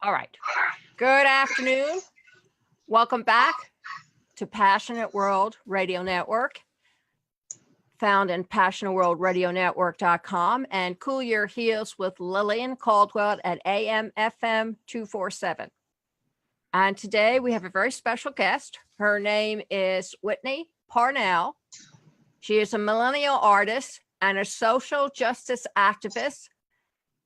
All right. Good afternoon. Welcome back to Passionate World Radio Network, found in passionateworldradionetwork.com, and Cool Your Heels with Lillian Caldwell at AM FM 247. And today we have a very special guest. Her name is Whiteney Parnell. She is a millennial artist and a social justice activist,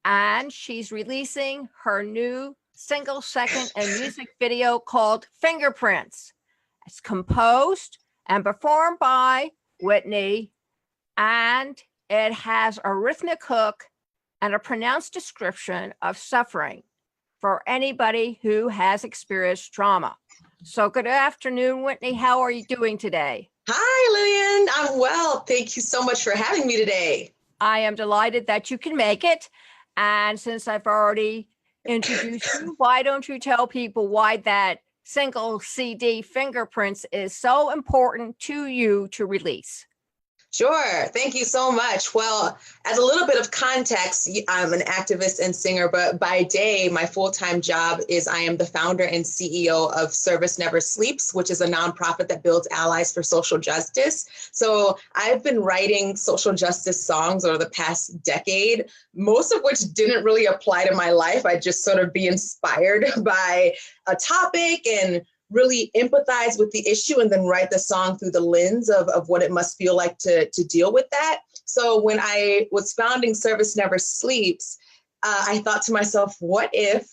and she's releasing her new single second and music video called Fingerprints. It's composed and performed by Whiteney, and it has a rhythmic hook and a pronounced description of suffering for anybody who has experienced trauma. So good afternoon, Whiteney. How are you doing today? Hi, Lillian. I'm well. Thank you so much for having me today. I am delighted that you can make it. And since I've already introduced you, why don't you tell people why that single CD Fingerprints is so important to you to release? Sure. Thank you so much. Well, as a little bit of context, I'm an activist and singer, but by day, my full-time job is I am the founder and CEO of Service Never Sleeps, which is a nonprofit that builds allies for social justice. So I've been writing social justice songs over the past decade, most of which didn't really apply to my life. I just sort of be inspired by a topic and really empathize with the issue and then write the song through the lens of what it must feel like to deal with that. So when I was founding Service Never Sleeps, I thought to myself, what if,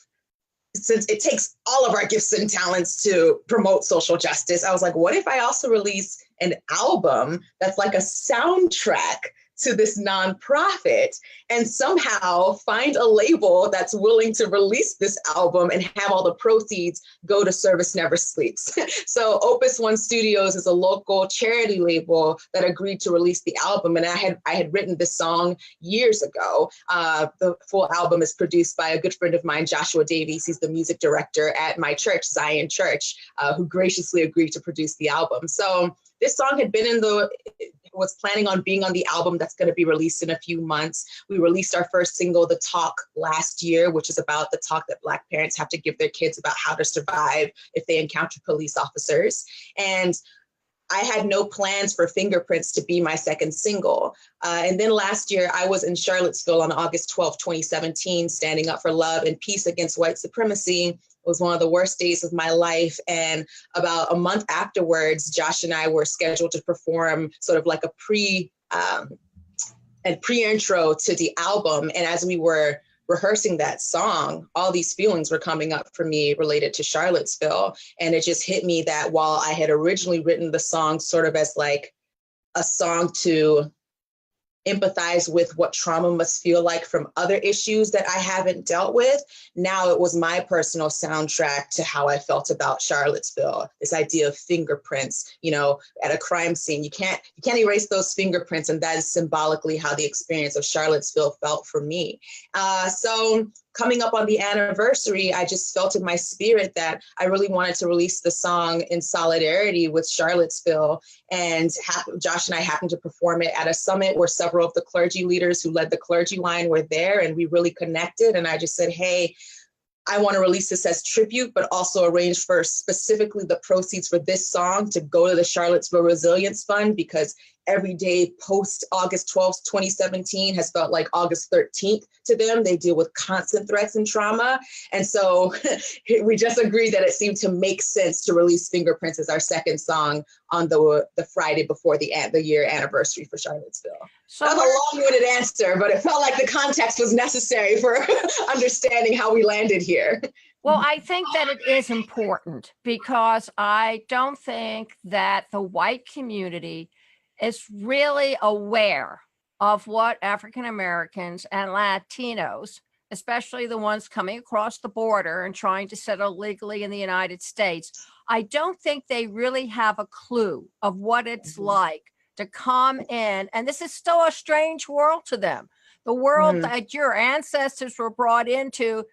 since it takes all of our gifts and talents to promote social justice, I was like, what if I also release an album that's like a soundtrack to this nonprofit and somehow find a label that's willing to release this album and have all the proceeds go to Service Never Sleeps. So Opus One Studios is a local charity label that agreed to release the album. And I had written this song years ago. The full album is produced by a good friend of mine, Joshua Davies. He's the music director at my church, Zion Church, who graciously agreed to produce the album. So this song had been was planning on being on the album that's going to be released in a few months. We released our first single, The Talk, last year, which is about the talk that Black parents have to give their kids about how to survive if they encounter police officers. And I had no plans for Fingerprints to be my second single. And then last year, I was in Charlottesville on August 12, 2017, standing up for love and peace against white supremacy. It was one of the worst days of my life. And about a month afterwards, Josh and I were scheduled to perform sort of like a pre-intro to the album. And as we were rehearsing that song, all these feelings were coming up for me related to Charlottesville. And it just hit me that while I had originally written the song sort of as like a song to empathize with what trauma must feel like from other issues that I haven't dealt with, now it was my personal soundtrack to how I felt about Charlottesville. This idea of fingerprints, at a crime scene, you can't erase those fingerprints, and that is symbolically how the experience of Charlottesville felt for me. So coming up on the anniversary, I just felt in my spirit that I really wanted to release the song in solidarity with Charlottesville. And Josh and I happened to perform it at a summit where several of the clergy leaders who led the clergy line were there, and we really connected. And I just said, hey, I want to release this as tribute, but also arrange for specifically the proceeds for this song to go to the Charlottesville Resilience Fund, because every day post August 12th, 2017 has felt like August 13th to them. They deal with constant threats and trauma. And so we just agreed that it seemed to make sense to release Fingerprints as our second song on the Friday before the year anniversary for Charlottesville. So that was a long-winded answer, but it felt like the context was necessary for understanding how we landed here. Well, I think that it is important because I don't think that the white community is really aware of what African Americans and Latinos, especially the ones coming across the border and trying to settle legally in the United States, I don't think they really have a clue of what it's like to come in. And this is still a strange world to them. The world that your ancestors were brought into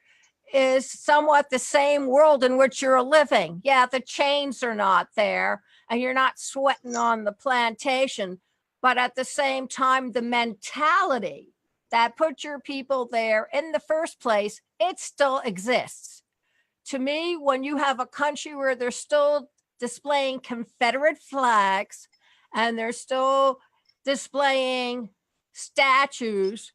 is somewhat the same world in which you're living. Yeah, the chains are not there and you're not sweating on the plantation, but at the same time, the mentality that put your people there in the first place, it still exists. to me, when you have a country where they're still displaying Confederate flags and they're still displaying statues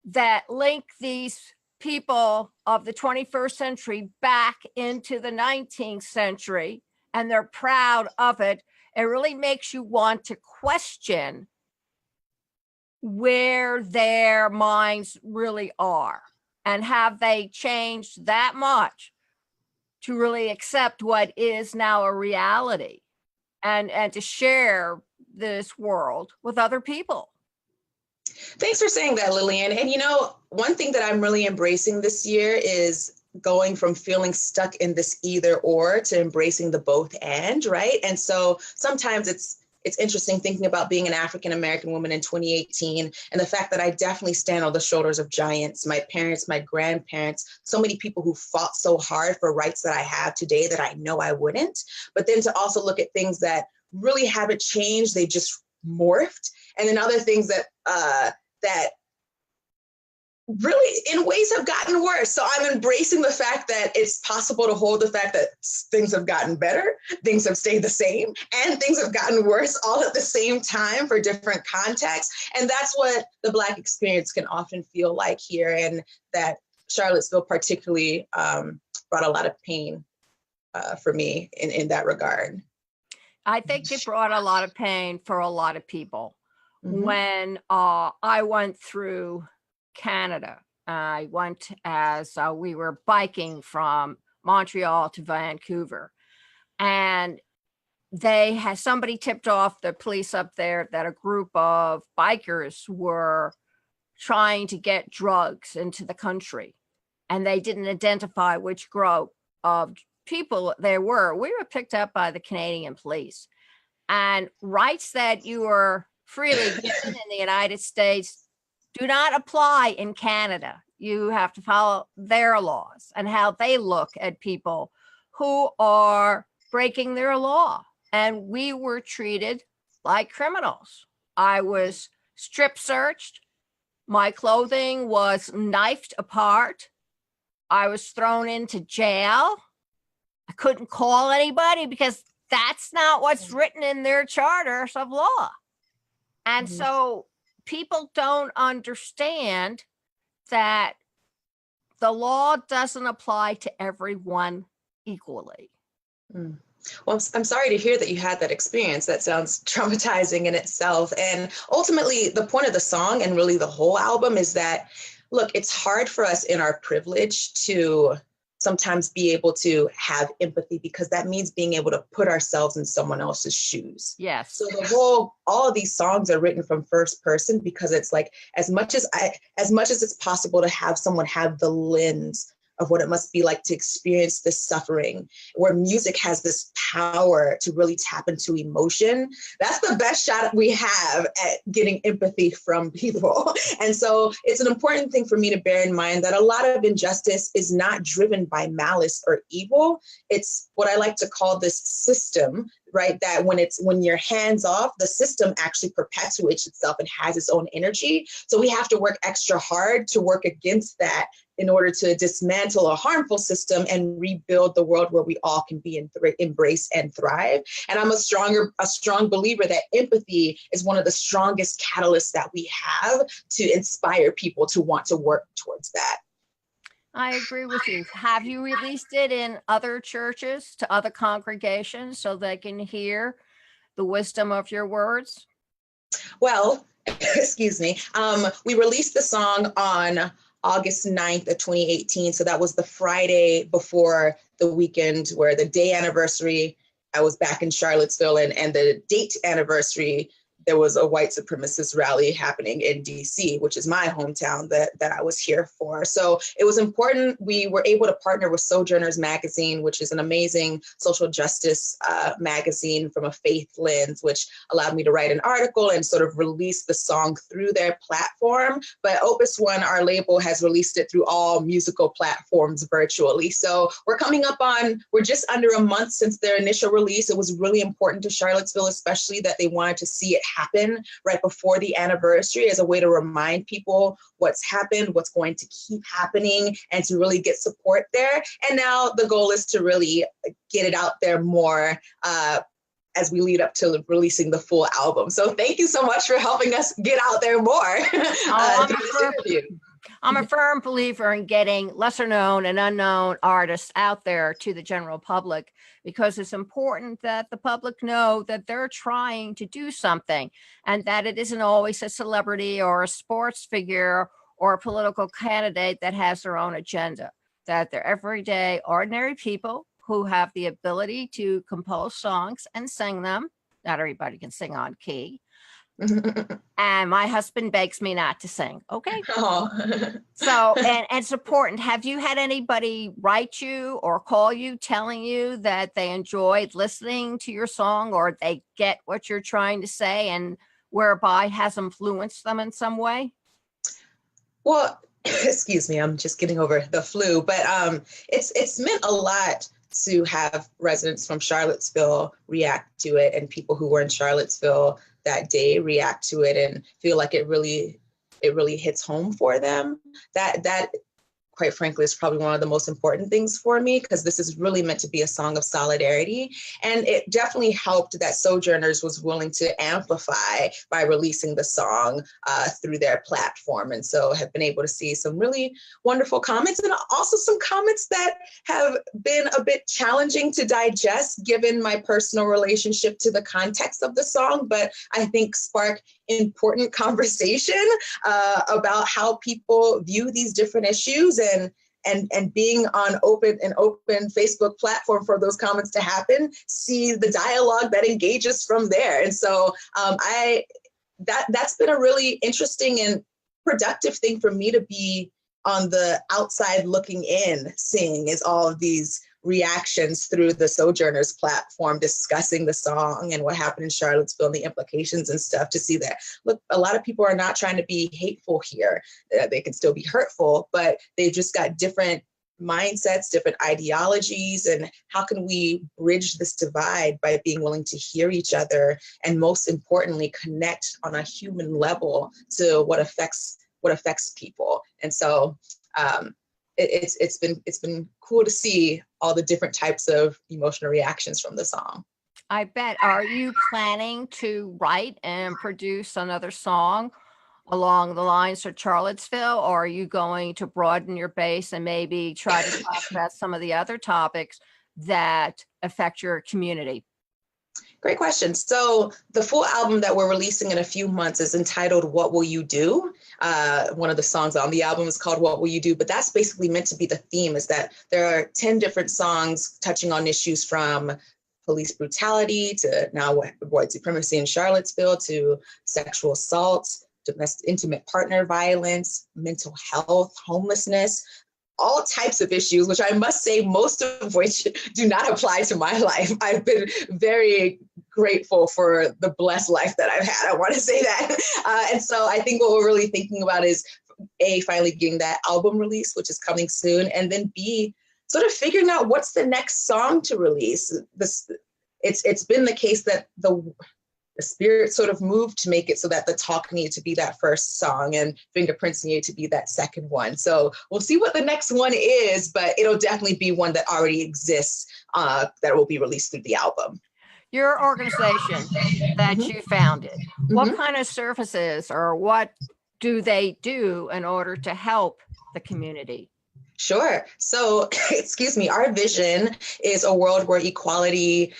that link these people of the 21st century back into the 19th century, and they're proud of it, it really makes you want to question where their minds really are, and have they changed that much to really accept what is now a reality, and to share this world with other people. Thanks for saying that, Lillian. And one thing that I'm really embracing this year is going from feeling stuck in this either or to embracing the both and, right? And so sometimes it's interesting thinking about being an African-American woman in 2018 and the fact that I definitely stand on the shoulders of giants, my parents, my grandparents, so many people who fought so hard for rights that I have today that I know I wouldn't. But then to also look at things that really haven't changed, they just morphed. And then other things that really in ways have gotten worse. So I'm embracing the fact that it's possible to hold the fact that things have gotten better, things have stayed the same, and things have gotten worse all at the same time for different contexts. And that's what the Black experience can often feel like here. And that Charlottesville particularly brought a lot of pain for me in that regard. I think it brought a lot of pain for a lot of people. Mm-hmm. When I went through Canada, I went as we were biking from Montreal to Vancouver, and somebody tipped off the police up there that a group of bikers were trying to get drugs into the country, and they didn't identify which group of people there were. We were picked up by the Canadian police, and rights that you were freely given in the United States do not apply in Canada. You have to follow their laws and how they look at people who are breaking their law. And we were treated like criminals. I was strip searched. My clothing was knifed apart. I was thrown into jail. I couldn't call anybody because that's not what's written in their charters of law. And so people don't understand that the law doesn't apply to everyone equally. Well, I'm sorry to hear that you had that experience. That sounds traumatizing in itself. And ultimately, the point of the song and really the whole album is that, look, it's hard for us in our privilege to sometimes be able to have empathy, because that means being able to put ourselves in someone else's shoes. Yes. So all of these songs are written from first person, because it's like, as much as it's possible to have someone have the lens of what it must be like to experience this suffering, where music has this power to really tap into emotion. That's the best shot we have at getting empathy from people. And so it's an important thing for me to bear in mind that a lot of injustice is not driven by malice or evil. It's what I like to call this system, right? That when you're hands off, the system actually perpetuates itself and has its own energy. So we have to work extra hard to work against that in order to dismantle a harmful system and rebuild the world where we all can be embrace and thrive. And I'm a strong believer that empathy is one of the strongest catalysts that we have to inspire people to want to work towards that. I agree with you. Have you released it in other churches, to other congregations, so they can hear the wisdom of your words? Well, excuse me. We released the song on August 9th of 2018. So that was the Friday before the weekend, where the day anniversary, I was back in Charlottesville, and the date anniversary, there was a white supremacist rally happening in DC, which is my hometown that I was here for. So it was important. We were able to partner with Sojourners Magazine, which is an amazing social justice magazine from a faith lens, which allowed me to write an article and sort of release the song through their platform. But Opus One, our label, has released it through all musical platforms virtually. So we're just under a month since their initial release. It was really important to Charlottesville, especially, that they wanted to see it happen right before the anniversary as a way to remind people what's happened, what's going to keep happening, and to really get support there. And now the goal is to really get it out there more as we lead up to releasing the full album. So thank you so much for helping us get out there more through this interview. I'm a firm believer in getting lesser known and unknown artists out there to the general public, because it's important that the public know that they're trying to do something, and that it isn't always a celebrity or a sports figure or a political candidate that has their own agenda, that they're everyday, ordinary people who have the ability to compose songs and sing them. Not everybody can sing on key. And my husband begs me not to sing. Okay. Oh. So, and it's important. Have you had anybody write you or call you telling you that they enjoyed listening to your song, or they get what you're trying to say and whereby has influenced them in some way? Well, excuse me, I'm just getting over the flu, but it's meant a lot to have residents from Charlottesville react to it, and people who were in Charlottesville that day react to it and feel like it really hits home for them. That quite frankly is probably one of the most important things for me, because this is really meant to be a song of solidarity. And it definitely helped that Sojourners was willing to amplify by releasing the song through their platform. And so have been able to see some really wonderful comments, and also some comments that have been a bit challenging to digest given my personal relationship to the context of the song, but I think spark important conversation about how people view these different issues, and being on an open Facebook platform for those comments to happen, see the dialogue that engages from there. And so that's been a really interesting and productive thing for me to be on the outside looking in, seeing is all of these reactions through the Sojourners platform, discussing the song and what happened in Charlottesville and the implications and stuff, to see that, look, a lot of people are not trying to be hateful here. They can still be hurtful, but they've just got different mindsets, different ideologies, and how can we bridge this divide by being willing to hear each other, and most importantly, connect on a human level to what affects people. And so it's been cool to see all the different types of emotional reactions from the song. I bet. Are you planning to write and produce another song along the lines of Charlottesville, or are you going to broaden your base and maybe try to talk about some of the other topics that affect your community? Great question. So the full album that we're releasing in a few months is entitled What Will You Do? One of the songs on the album is called What Will You Do? But that's basically meant to be the theme, is that there are 10 different songs touching on issues from police brutality to now white supremacy in Charlottesville, to sexual assault, domestic intimate partner violence, mental health, homelessness, all types of issues, which I must say, most of which do not apply to my life. I've been very grateful for the blessed life that I've had. I want to say that. And so I think what we're really thinking about is, A, finally getting that album release, which is coming soon, and then B, sort of figuring out what's the next song to release. It's been the case that the spirit sort of moved to make it so that The Talk needed to be that first song and Fingerprints needed to be that second one. So we'll see what the next one is, but it'll definitely be one that already exists that will be released through the album. Your organization that you founded, what kind of services or what do they do in order to help the community? Sure. So, excuse me, our vision is a world where equality,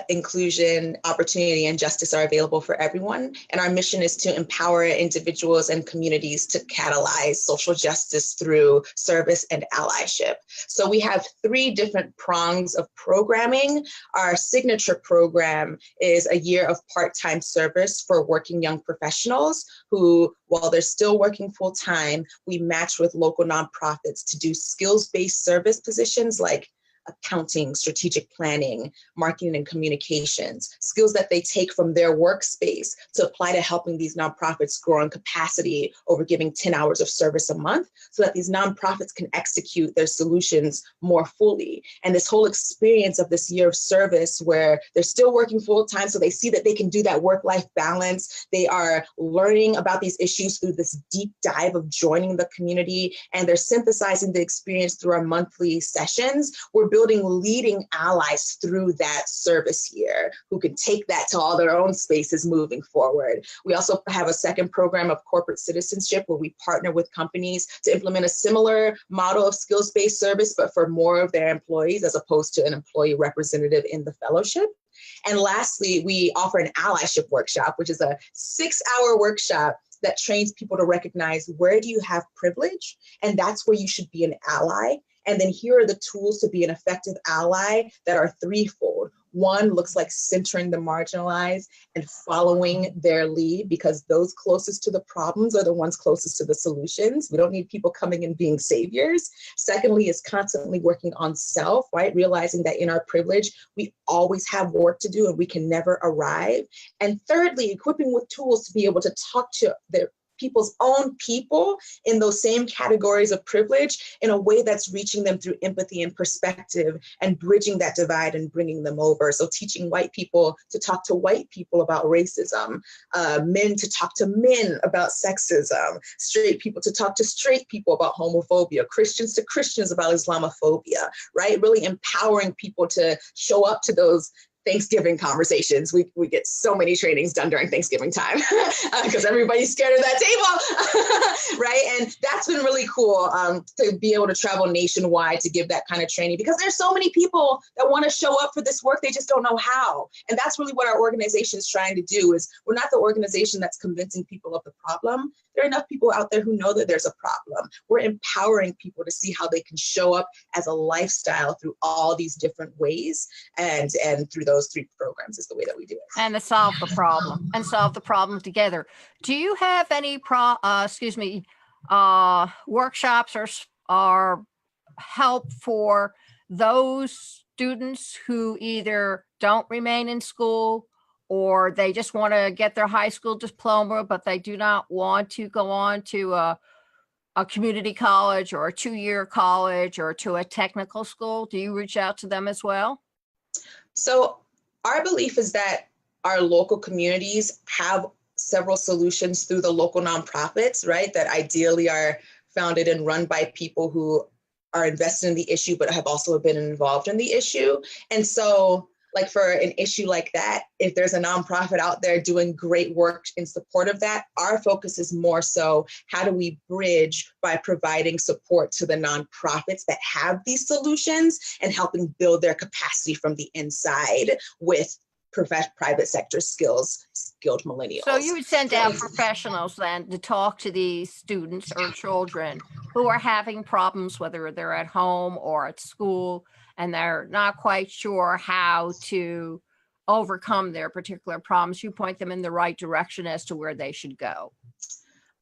inclusion, opportunity, and justice are available for everyone. And our mission is to empower individuals and communities to catalyze social justice through service and allyship. So we have 3 different prongs of programming. Our signature program is a year of part-time service for working young professionals who, while they're still working full-time, we match with local nonprofits to do skills-based service positions like accounting, strategic planning, marketing and communications, skills that they take from their workspace to apply to helping these nonprofits grow in capacity over giving 10 hours of service a month so that these nonprofits can execute their solutions more fully. And this whole experience of this year of service where they're still working full time, so they see that they can do that work-life balance. They are learning about these issues through this deep dive of joining the community, and they're synthesizing the experience through our monthly sessions. We're building leading allies through that service year who can take that to all their own spaces moving forward. We also have a second program of corporate citizenship where we partner with companies to implement a similar model of skills-based service, but for more of their employees as opposed to an employee representative in the fellowship. And lastly, we offer an allyship workshop, which is a 6-hour workshop that trains people to recognize where do you have privilege, and that's where you should be an ally. And then here are the tools to be an effective ally that are threefold. One looks like centering the marginalized and following their lead, because those closest to the problems are the ones closest to the solutions. We don't need people coming and being saviors. Secondly, is constantly working on self, right? Realizing that in our privilege, we always have work to do and we can never arrive. And thirdly, equipping with tools to be able to talk to their people's own people in those same categories of privilege in a way that's reaching them through empathy and perspective and bridging that divide and bringing them over. So teaching white people to talk to white people about racism, men to talk to men about sexism, straight people to talk to straight people about homophobia, Christians to Christians about Islamophobia, right? Really empowering people to show up to those Thanksgiving conversations. We get so many trainings done during Thanksgiving time because everybody's scared of that table, right? And that's been really cool to be able to travel nationwide to give that kind of training, because there's so many people that want to show up for this work, they just don't know how. And that's really what our organization is trying to do. Is we're not the organization that's convincing people of the problem. There are enough people out there who know that there's a problem. We're empowering people to see how they can show up as a lifestyle through all these different ways, and through those 3 programs is the way that we do it. And to solve the problem together. Do you have any workshops or help for those students who either don't remain in school or they just want to get their high school diploma, but they do not want to go on to a community college or a 2-year college or to a technical school? Do you reach out to them as well? So our belief is that our local communities have several solutions through the local nonprofits, right? That ideally are founded and run by people who are invested in the issue, but have also been involved in the issue. And so, like for an issue like that, if there's a nonprofit out there doing great work in support of that, our focus is more so how do we bridge by providing support to the nonprofits that have these solutions and helping build their capacity from the inside with private sector skilled millennials. So you would send out professionals then to talk to these students or children who are having problems, whether they're at home or at school, and they're not quite sure how to overcome their particular problems. You point them in the right direction as to where they should go.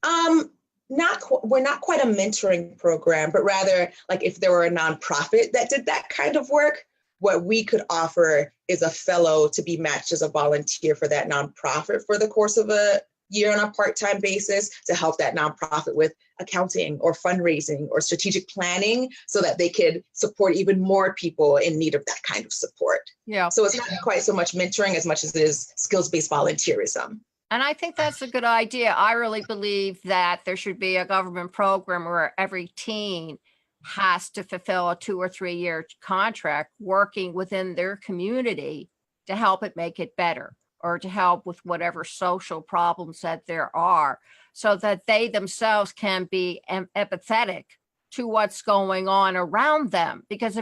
We're not quite a mentoring program, but rather like if there were a nonprofit that did that kind of work, what we could offer is a fellow to be matched as a volunteer for that nonprofit for the course of a year on a part-time basis to help that nonprofit with accounting or fundraising or strategic planning so that they could support even more people in need of that kind of support. Yeah. So it's not quite so much mentoring as much as it is skills-based volunteerism. And I think that's a good idea. I really believe that there should be a government program where every teen has to fulfill a 2 or 3 year contract working within their community to help it make it better, or to help with whatever social problems that there are, so that they themselves can be empathetic to what's going on around them. Because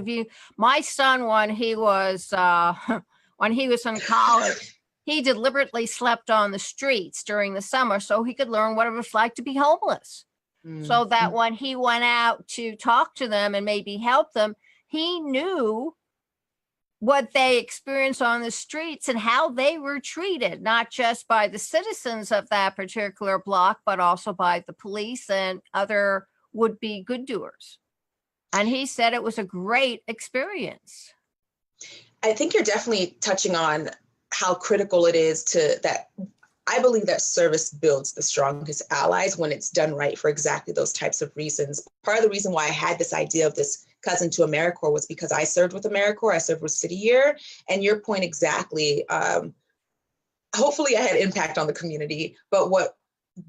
my son, when he was in college, he deliberately slept on the streets during the summer so he could learn what it was like to be homeless. So that when he went out to talk to them and maybe help them, he knew what they experienced on the streets and how they were treated, not just by the citizens of that particular block, but also by the police and other would-be good doers. And he said it was a great experience. I think you're definitely touching on how critical it is to that. I believe that service builds the strongest allies when it's done right for exactly those types of reasons. Part of the reason why I had this idea of this cousin to AmeriCorps was because I served with AmeriCorps, I served with City Year, and your point exactly, hopefully I had impact on the community, but what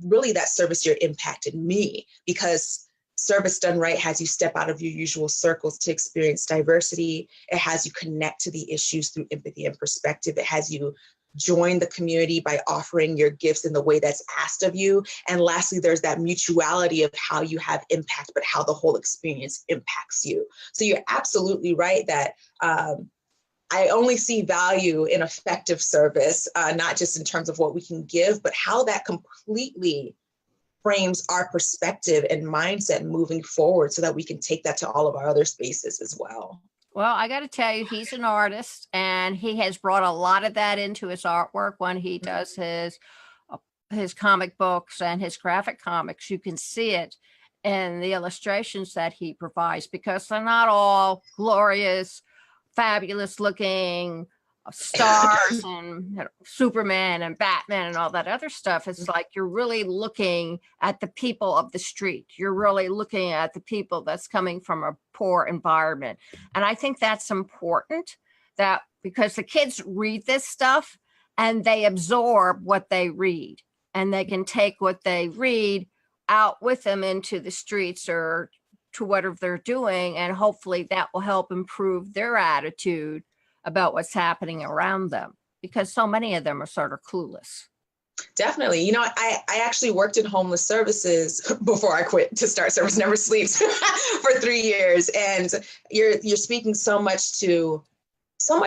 really that service year impacted me, because service done right has you step out of your usual circles to experience diversity. It has you connect to the issues through empathy and perspective. It has you join the community by offering your gifts in the way that's asked of you. And lastly, there's that mutuality of how you have impact, but how the whole experience impacts you. So you're absolutely right that I only see value in effective service, not just in terms of what we can give, but how that completely frames our perspective and mindset moving forward so that we can take that to all of our other spaces as well. Well, I got to tell you, he's an artist, and he has brought a lot of that into his artwork when he does his comic books and his graphic comics. You can see it in the illustrations that he provides, because they're not all glorious, fabulous looking stars and Superman and Batman and all that other stuff. It's like you're really looking at the people of the street. You're really looking at the people that's coming from a poor environment. And I think that's important, that because the kids read this stuff and they absorb what they read, and they can take what they read out with them into the streets or to whatever they're doing. And hopefully that will help improve their attitude about what's happening around them, because so many of them are sort of clueless. Definitely. You know, I actually worked in homeless services before I quit to start Service Never Sleeps for 3 years. And you're speaking so much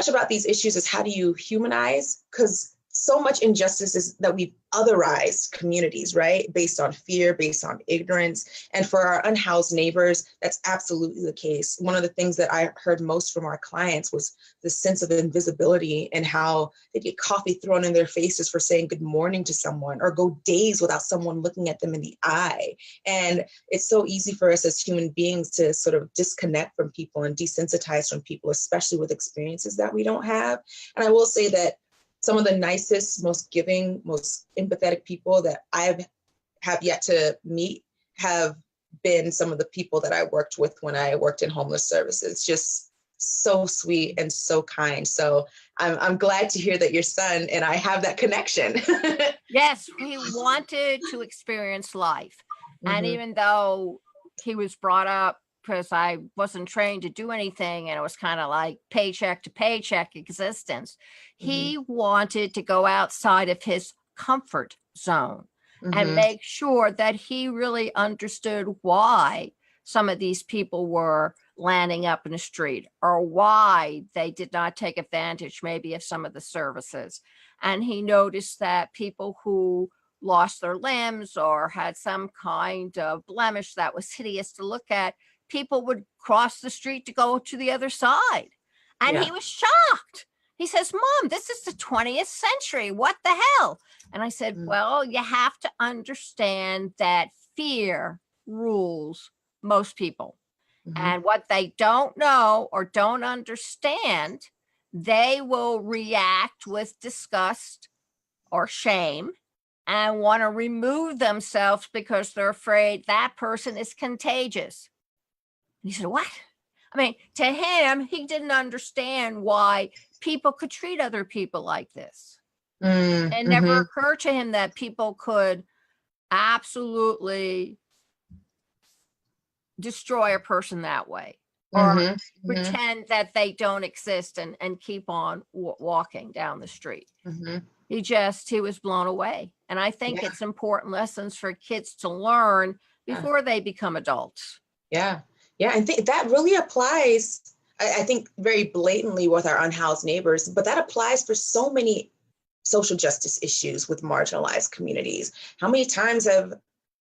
about these issues is how do you humanize? Because so much injustice is that we've otherized communities, right? Based on fear, based on ignorance. And for our unhoused neighbors, that's absolutely the case. One of the things that I heard most from our clients was the sense of invisibility, and how they get coffee thrown in their faces for saying good morning to someone, or go days without someone looking at them in the eye. And it's so easy for us as human beings to sort of disconnect from people and desensitize from people, especially with experiences that we don't have. And I will say that some of the nicest, most giving, most empathetic people that I have yet to meet have been some of the people that I worked with when I worked in homeless services. Just so sweet and so kind. So I'm glad to hear that your son and I have that connection. Yes, he wanted to experience life. And even though he was brought up, because I wasn't trained to do anything, and it was kind of like paycheck to paycheck existence, he wanted to go outside of his comfort zone and make sure that he really understood why some of these people were landing up in the street, or why they did not take advantage maybe of some of the services. And he noticed that people who lost their limbs or had some kind of blemish that was hideous to look at, people would cross the street to go to the other side. And he was shocked. He says, "Mom, this is the 20th century. What the hell?" And I said, well, you have to understand that fear rules most people. And what they don't know or don't understand, they will react with disgust or shame and want to remove themselves because they're afraid that person is contagious. And he said, "What?" I mean, to him, he didn't understand why people could treat other people like this. It never occurred to him that people could absolutely destroy a person that way, or pretend that they don't exist and keep on walking down the street. He was blown away. And I think it's important lessons for kids to learn before they become adults. Yeah. I think that really applies, I think, very blatantly with our unhoused neighbors, but that applies for so many social justice issues with marginalized communities. How many times have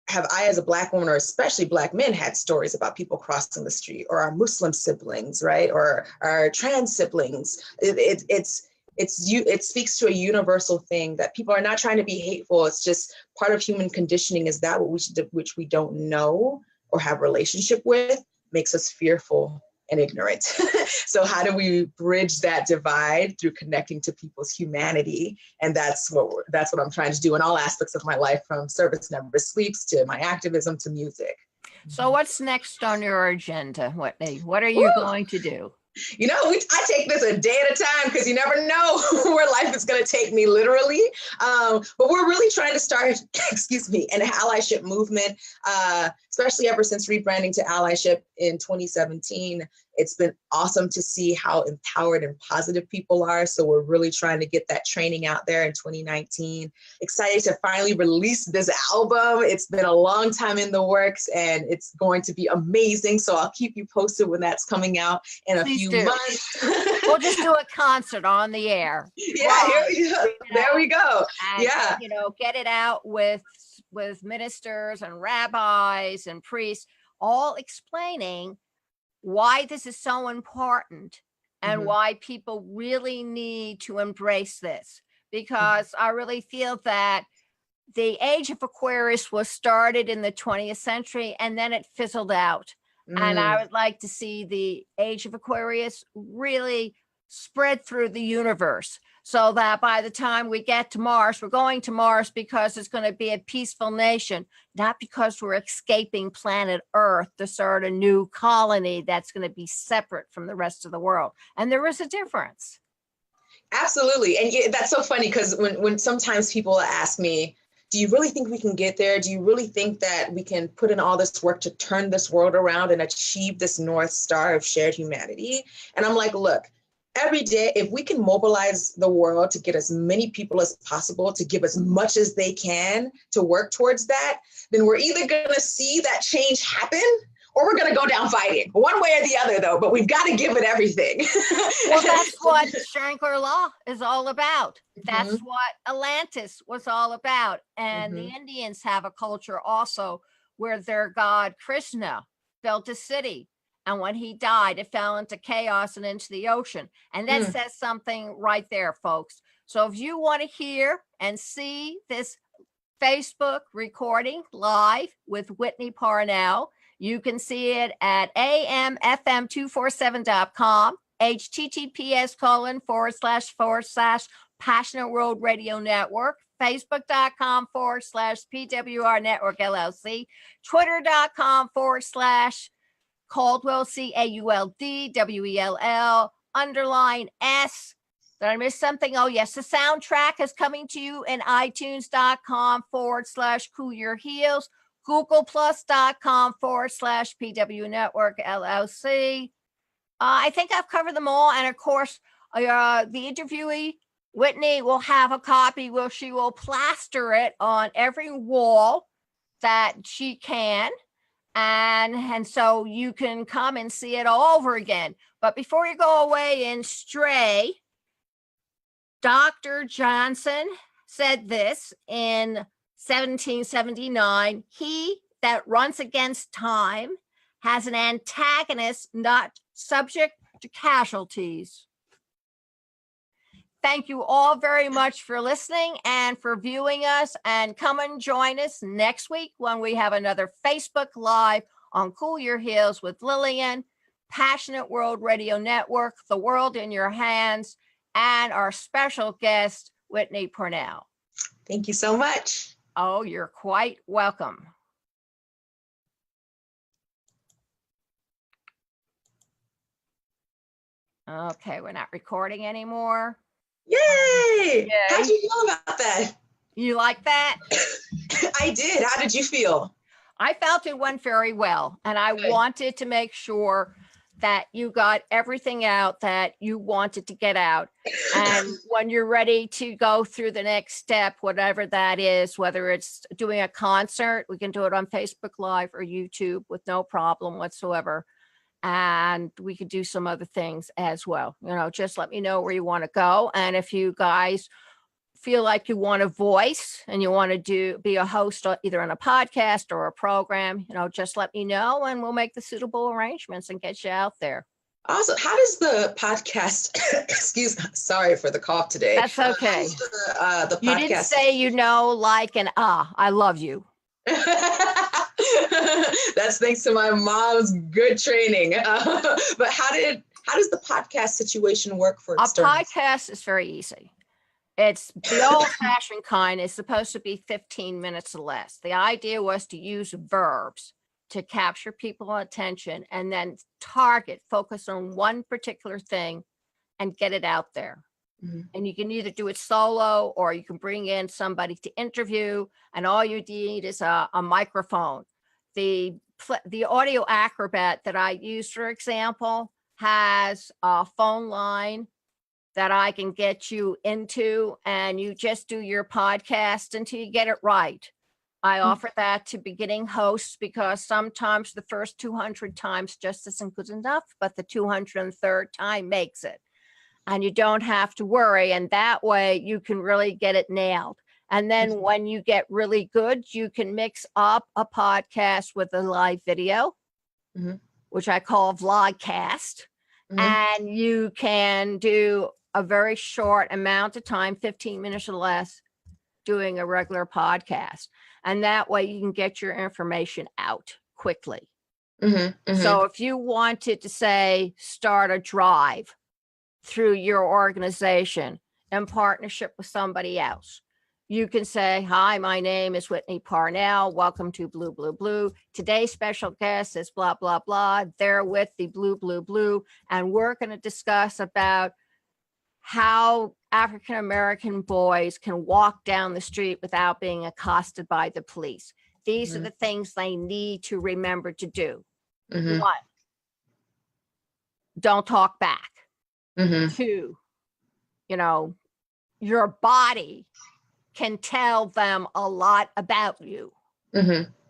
I, as a Black woman, or especially Black men, had stories about people crossing the street, or our Muslim siblings, right? Or our trans siblings. It speaks to a universal thing that people are not trying to be hateful. It's just part of human conditioning, is that which we don't know or have relationship with, makes us fearful and ignorant. So how do we bridge that divide through connecting to people's humanity? And that's what I'm trying to do in all aspects of my life, from Service Never Sleeps to my activism to music. So what's next on your agenda, Whitney? What are you going to do? You know, I take this a day at a time, because you never know where life is going to take me, literally. But we're really trying to start, an allyship movement, especially ever since rebranding to allyship in 2017. It's been awesome to see how empowered and positive people are. So we're really trying to get that training out there in 2019. Excited to finally release this album. It's been a long time in the works, and it's going to be amazing. So I'll keep you posted when that's coming out in a few months. We'll just do a concert on the air. Yeah, here we go. There we go. And, yeah. Get it out with ministers and rabbis and priests, all explaining why this is so important and why people really need to embrace this. Because I really feel that the age of Aquarius was started in the 20th century, and then it fizzled out. And I would like to see the age of Aquarius really spread through the universe, so that by the time we get to Mars, we're going to Mars because it's going to be a peaceful nation, not because we're escaping planet Earth to start a new colony that's going to be separate from the rest of the world. And there is a difference. Absolutely. And that's so funny, because when sometimes people ask me, do you really think we can get there? Do you really think that we can put in all this work to turn this world around and achieve this North Star of shared humanity? And I'm like, look, every day, if we can mobilize the world to get as many people as possible, to give as much as they can to work towards that, then we're either going to see that change happen, or we're going to go down fighting. One way or the other, though, but we've got to give it everything. Well, that's what Shangri-La is all about. That's what Atlantis was all about. And the Indians have a culture also where their god Krishna built a city. And when he died, it fell into chaos and into the ocean. And that says something right there, folks. So if you want to hear and see this Facebook recording live with Whitney Parnell, you can see it at amfm247.com, https:// Passionate World Radio Network, facebook.com/PWR Network LLC, twitter.com/ Caldwell, CAULDWELL_S. Did I miss something? Oh, yes. The soundtrack is coming to you in iTunes.com/Cool Your Heels, GooglePlus.com/ PW Network LLC. I think I've covered them all. And of course, the interviewee, Whitney, will have a copy where she will plaster it on every wall that she can. And so you can come and see it all over again. But before you go away and stray, Dr. Johnson said this in 1779: he that runs against time has an antagonist not subject to casualties. Thank you all very much for listening and for viewing us, and come and join us next week when we have another Facebook Live on Cool Your Heels with Lillian, Passionate World Radio Network, The World in Your Hands, and our special guest, Whitney Parnell. Thank you so much. Oh, you're quite welcome. Okay, we're not recording anymore. Yay! How'd you feel about that? You like that? I did. How did you feel? I felt it went very well, and I wanted to make sure that you got everything out that you wanted to get out. And when you're ready to go through the next step, whatever that is, whether it's doing a concert, we can do it on Facebook Live or YouTube with no problem whatsoever. And we could do some other things as well. Just let me know where you want to go. And if you guys feel like you want a voice and you want to be a host either on a podcast or a program, just let me know and we'll make the suitable arrangements and get you out there. Awesome. How does the podcast, sorry for the cough today. That's okay. The podcast. You didn't say, I love you. That's thanks to my mom's good training. But how does the podcast situation work for A externals? podcast is very easy. It's the old-fashioned kind. Is supposed to be 15 minutes or less. The idea was to use verbs to capture people's attention and then focus on one particular thing and get it out there. Mhm. And you can either do it solo or you can bring in somebody to interview, and all you need is a microphone. The Audio Acrobat that I use, for example, has a phone line that I can get you into, and you just do your podcast until you get it right. I offer that to beginning hosts because sometimes the first 200 times just isn't good enough, but the 203rd time makes it. And you don't have to worry. And that way you can really get it nailed. And then when you get really good, you can mix up a podcast with a live video, which I call vlogcast. And you can do a very short amount of time, 15 minutes or less, doing a regular podcast. And that way you can get your information out quickly. So if you wanted to say, start a drive through your organization in partnership with somebody else, you can say, hi, my name is Whiteney Parnell. Welcome to Blue, Blue, Blue. Today's special guest is blah, blah, blah. They're with the Blue, Blue, Blue. And we're going to discuss about how African-American boys can walk down the street without being accosted by the police. These are the things they need to remember to do. One, don't talk back. Two, your body can tell them a lot about you.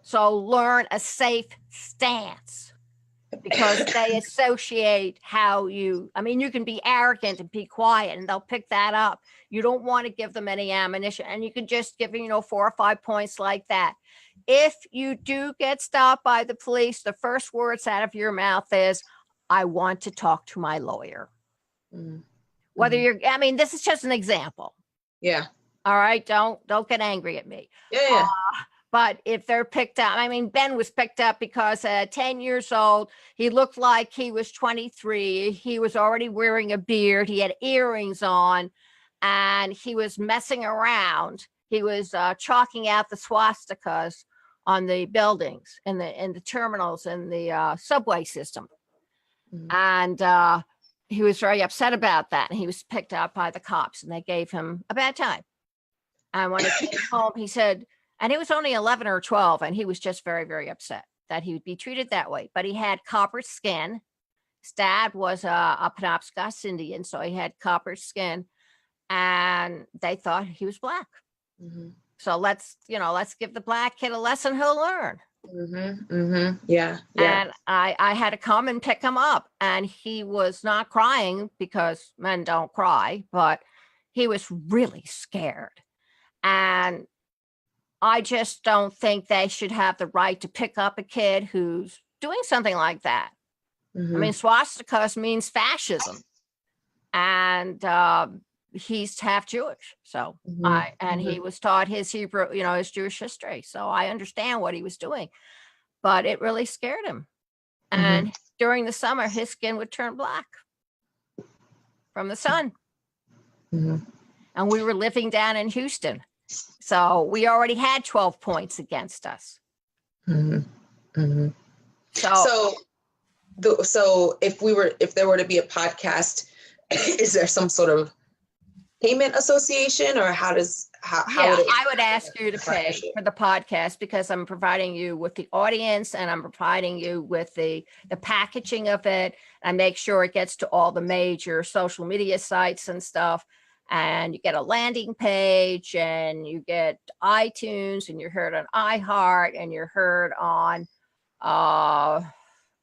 So learn a safe stance, because they associate you can be arrogant and be quiet and they'll pick that up. You don't want to give them any ammunition, and you can just give them, 4 or 5 points like that. If you do get stopped by the police, the first words out of your mouth is, I want to talk to my lawyer. Whether this is just an example. Yeah. All right. Don't get angry at me. Yeah. But if they're picked up, Ben was picked up because at 10 years old, he looked like he was 23. He was already wearing a beard. He had earrings on, and he was messing around. He was chalking out the swastikas on the buildings in the terminals in the subway system. And he was very upset about that. And he was picked up by the cops, and they gave him a bad time. And when he came home, he said, and he was only 11 or 12, and he was just very, very upset that he would be treated that way. But he had copper skin. His dad was a Penobscot Indian, so he had copper skin, and they thought he was black. So let's give the black kid a lesson he'll learn. Yeah. And I had to come and pick him up, and he was not crying because men don't cry, but he was really scared. And I just don't think they should have the right to pick up a kid who's doing something like that. Swastikas means fascism, and he's half Jewish. So he was taught his Hebrew, his Jewish history. So I understand what he was doing, but it really scared him. And during the summer, his skin would turn black from the sun. And we were living down in Houston. So we already had 12 points against us. So if there were to be a podcast, is there some sort of payment association, or how would I would ask you to pay for the podcast, because I'm providing you with the audience, and I'm providing you with the packaging of it. I make sure it gets to all the major social media sites and stuff. And you get a landing page, and you get iTunes, and you're heard on iHeart, and you're heard on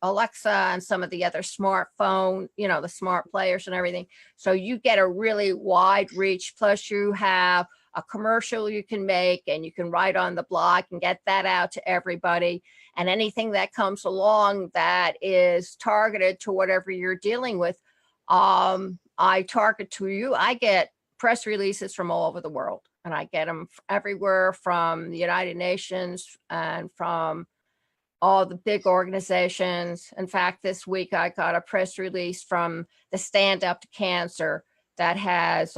Alexa and some of the other smartphone, the smart players and everything. So you get a really wide reach. Plus you have a commercial you can make, and you can write on the blog and get that out to everybody. And anything that comes along that is targeted to whatever you're dealing with, I target to you. I get press releases from all over the world, and I get them everywhere from the United Nations and from all the big organizations. In fact, this week I got a press release from the Stand Up to Cancer that has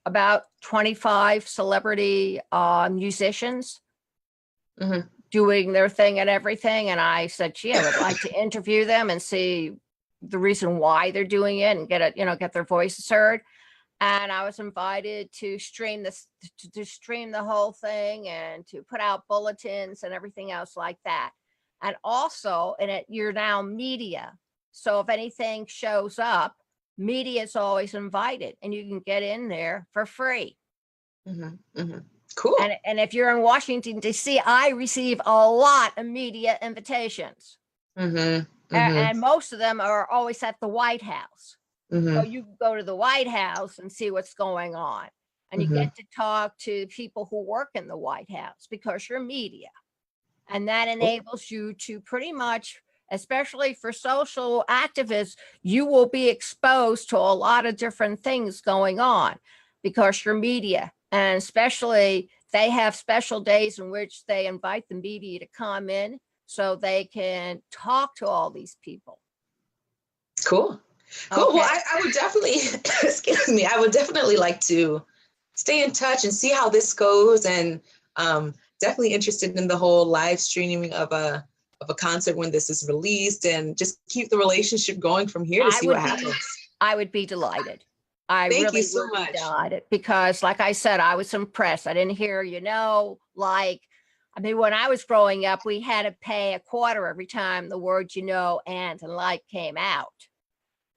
about 25 celebrity musicians doing their thing and everything. And I said, gee, I would like to interview them and see the reason why they're doing it and get their voices heard. And I was invited to stream this, to stream the whole thing and to put out bulletins and everything else like that. And also, you're now media. So if anything shows up, media is always invited and you can get in there for free. Cool. And if you're in Washington, D.C., I receive a lot of media invitations. And most of them are always at the White House. So you can go to the White House and see what's going on. And you get to talk to people who work in the White House because you're media. And that enables you to pretty much, especially for social activists, you will be exposed to a lot of different things going on because you're media. And especially they have special days in which they invite the media to come in so they can talk to all these people. Cool. Cool. Okay. Well, I would definitely, excuse me, I would definitely like to stay in touch and see how this goes. And definitely interested in the whole live streaming of a concert when this is released, and just keep the relationship going from here to see what happens. I would be delighted. Thank you so much. Delighted because, like I said, I was impressed. I didn't hear, when I was growing up, we had to pay a quarter every time the word and like came out.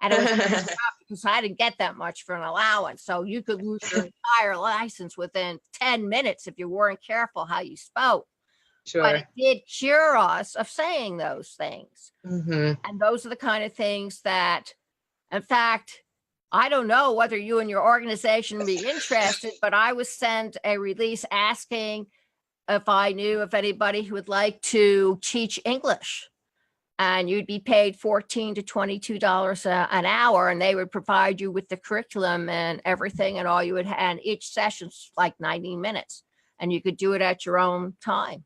And it was because I didn't get that much for an allowance. So you could lose your entire license within 10 minutes if you weren't careful how you spoke. Sure. But it did cure us of saying those things. And those are the kind of things that, in fact, I don't know whether you and your organization would be interested, but I was sent a release asking if I knew of anybody who would like to teach English. And you'd be paid $14 to $22 an hour, and they would provide you with the curriculum and everything, and all you would have, and each session's like 90 minutes, and you could do it at your own time.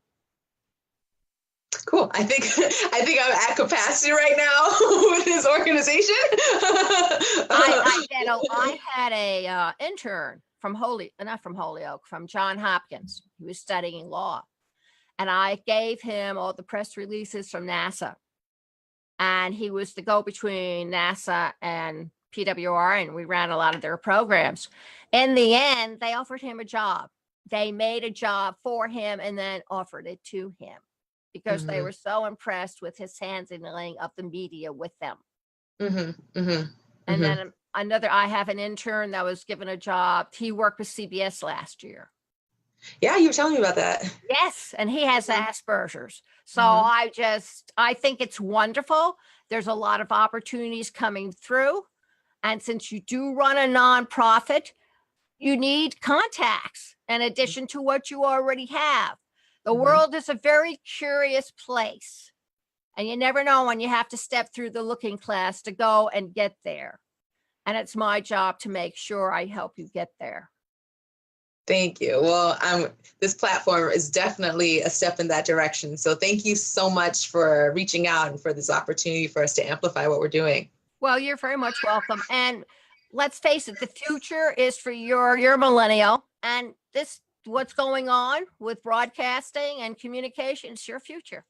Cool. I think I'm at capacity right now with this organization. I had a intern from from John Hopkins. He was studying law, and I gave him all the press releases from NASA. And he was the go-between NASA and PWR, and we ran a lot of their programs. In the end, they offered him a job. They made a job for him and then offered it to him because they were so impressed with his handling of the media with them. And then I have an intern that was given a job. He worked with CBS last year. Yeah, you were telling me about that. Yes, and he has Asperger's. So I think it's wonderful. There's a lot of opportunities coming through. And since you do run a nonprofit, you need contacts in addition to what you already have. The world is a very curious place. And you never know when you have to step through the looking glass to go and get there. And it's my job to make sure I help you get there. Thank you. Well, this platform is definitely a step in that direction. So thank you so much for reaching out and for this opportunity for us to amplify what we're doing. Well, you're very much welcome. And let's face it, the future is for you're millennial, and what's going on with broadcasting and communication is your future.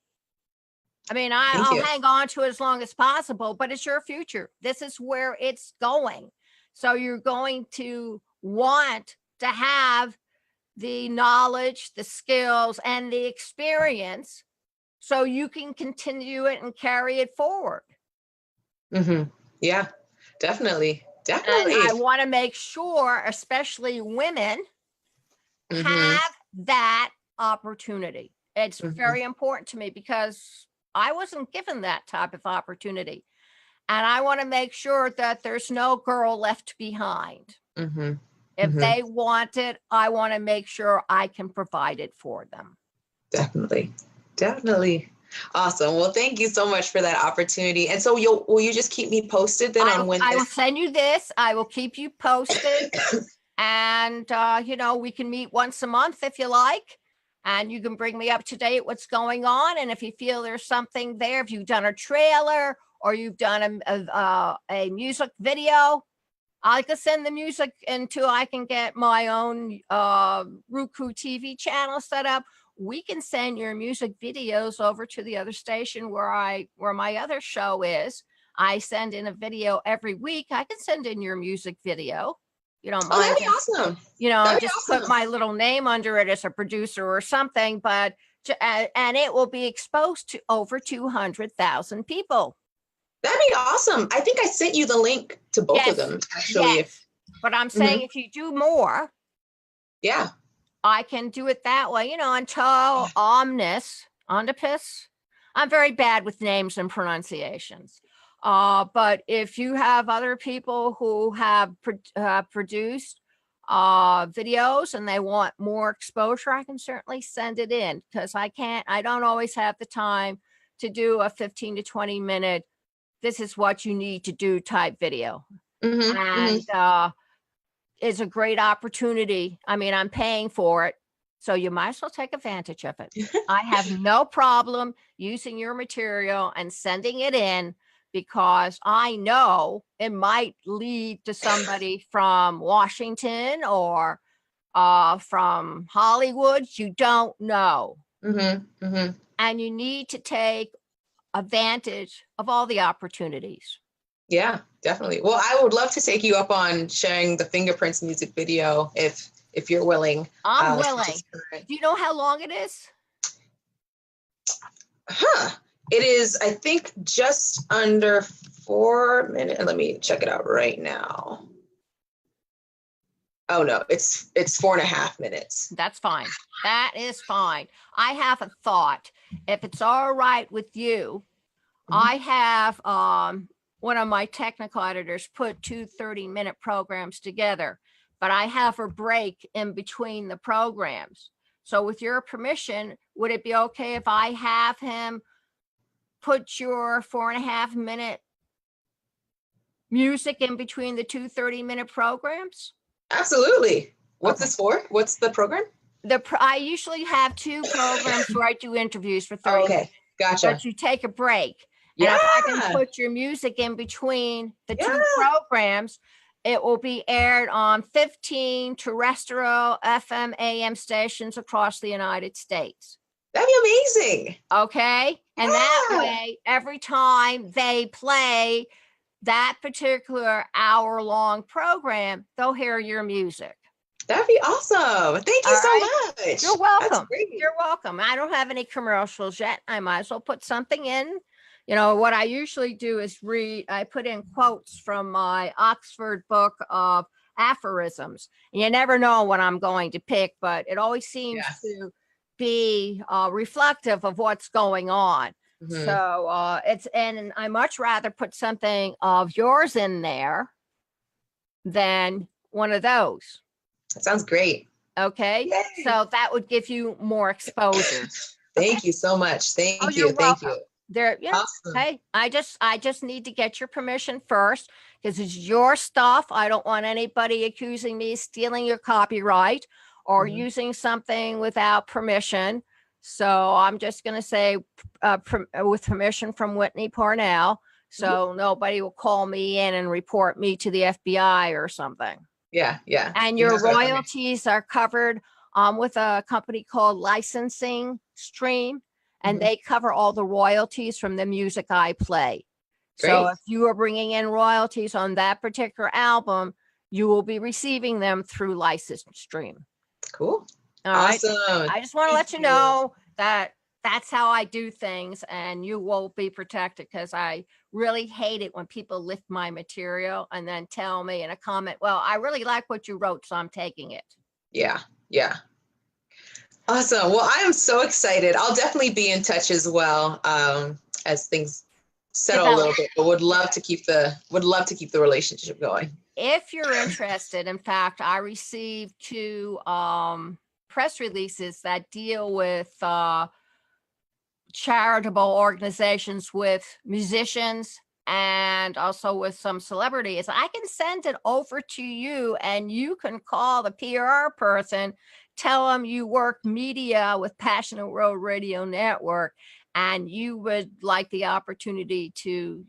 I mean, I'll hang on to it as long as possible, but it's your future. This is where it's going. So you're going to want to have the knowledge, the skills, and the experience so you can continue it and carry it forward. Yeah, definitely. And I want to make sure, especially women, have that opportunity. It's very important to me because I wasn't given that type of opportunity. And I want to make sure that there's no girl left behind. If they want it, I want to make sure I can provide it for them. Definitely. Awesome. Well, thank you so much for that opportunity. And so will you just keep me posted then on when I will send you this. I will keep you posted. And, we can meet once a month if you like. and you can bring me up to date what's going on. And if you feel there's something there, if you've done a trailer or you've done a music video, I can send the music until I can get my own Roku TV channel set up. We can send your music videos over to the other station where my other show is. I send in a video every week. I can send in your music video. You don't mind? That'd be awesome. Just put my little name under it as a producer or something, but and it will be exposed to over 200,000 people. That'd be awesome. I think I sent you the link to both of them, actually. Yes. But I'm saying if you do more, I can do it that way, until omnipus. I'm very bad with names and pronunciations. But if you have other people who have produced videos and they want more exposure, I can certainly send it in, because I don't always have the time to do a 15 to 20 minute, this is what you need to do type video. And it's a great opportunity. I mean, I'm paying for it, so you might as well take advantage of it. I have no problem using your material and sending it in, because I know it might lead to somebody from Washington or from Hollywood. You don't know. And you need to take advantage of all the opportunities. Yeah, definitely. Well, I would love to take you up on sharing the Fingerprints music video if you're willing. I'm willing. Do you know how long it is? It is, I think, just under 4 minutes. Let me check it out right now. Oh no, it's 4.5 minutes. That's fine. That is fine. I have a thought. If it's all right with you, I have one of my technical editors put 2 30-minute programs together, but I have a break in between the programs. So with your permission, would it be okay if I have him put your 4.5 minute music in between the 2 30-minute programs? Absolutely. What's this for? What's the program? I usually have 2 programs where I do interviews for 30 minutes. Gotcha. But you take a break. And if I can put your music in between the 2 programs, it will be aired on 15 terrestrial FM AM stations across the United States. That'd be amazing. Okay. And that way, every time they play that particular hour-long program, they'll hear your music. That'd be awesome. Thank you so much. You're welcome. You're welcome. I don't have any commercials yet. I might as well put something in. What I usually do is I put in quotes from my Oxford book of aphorisms. And you never know what I'm going to pick, but it always seems to be reflective of what's going on. So and I much rather put something of yours in there than one of those. That sounds great. Okay. Yay. So that would give you more exposure. Thank you so much. Thank you. Welcome. Thank you. Awesome. Hey, I just need to get your permission first, because it's your stuff. I don't want anybody accusing me of stealing your copyright or using something without permission. So I'm just going to say with permission from Whiteney Parnell, so nobody will call me in and report me to the FBI or something. Yeah. And your royalties are covered with a company called Licensing Stream, and they cover all the royalties from the music I play. Great. So if you are bringing in royalties on that particular album, you will be receiving them through Licensing Stream. Cool. Awesome. Right? I just want to let you know that that's how I do things, and you will be protected, because I really hate it when people lift my material and then tell me in a comment, well, I really like what you wrote, so I'm taking it. Yeah. Awesome. Well, I am so excited. I'll definitely be in touch as well as things settle a little bit, but would love to keep the relationship going. If you're interested, in fact, I received 2 press releases that deal with charitable organizations with musicians and also with some celebrities. I can send it over to you, and you can call the PR person tell them you work media with Passionate World Radio Network and you would like the opportunity to,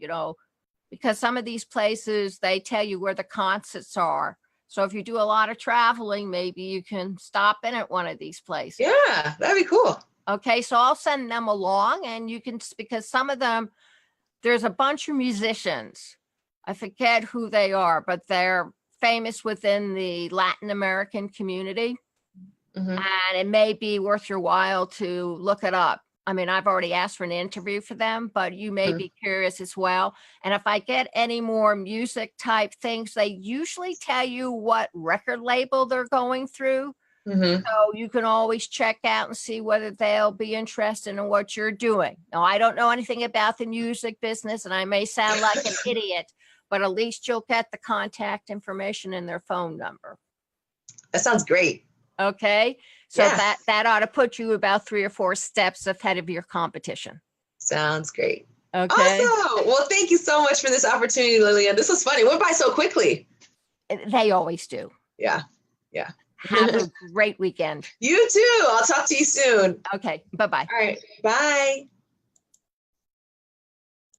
because some of these places, they tell you where the concerts are. So if you do a lot of traveling, maybe you can stop in at one of these places. Yeah, that'd be cool. Okay, so I'll send them along, and you can, because some of them, there's a bunch of musicians. I forget who they are, but they're famous within the Latin American community. Mhm. And it may be worth your while to look it up. I mean, I've already asked for an interview for them, but you may be curious as well. And if I get any more music type things, they usually tell you what record label they're going through. Mhm. So you can always check out and see whether they'll be interested in what you're doing. Now, I don't know anything about the music business, and I may sound like an idiot, but at least you'll get the contact information and their phone number. That sounds great. Okay. So Yeah. that ought to put you about 3 or 4 steps ahead of your competition. Sounds great. Okay. Awesome. Well, thank you so much for this opportunity, Lillian. This was funny. It went by so quickly. They always do. Yeah. Have a great weekend. You too. I'll talk to you soon. Okay. Bye-bye. All right. Bye.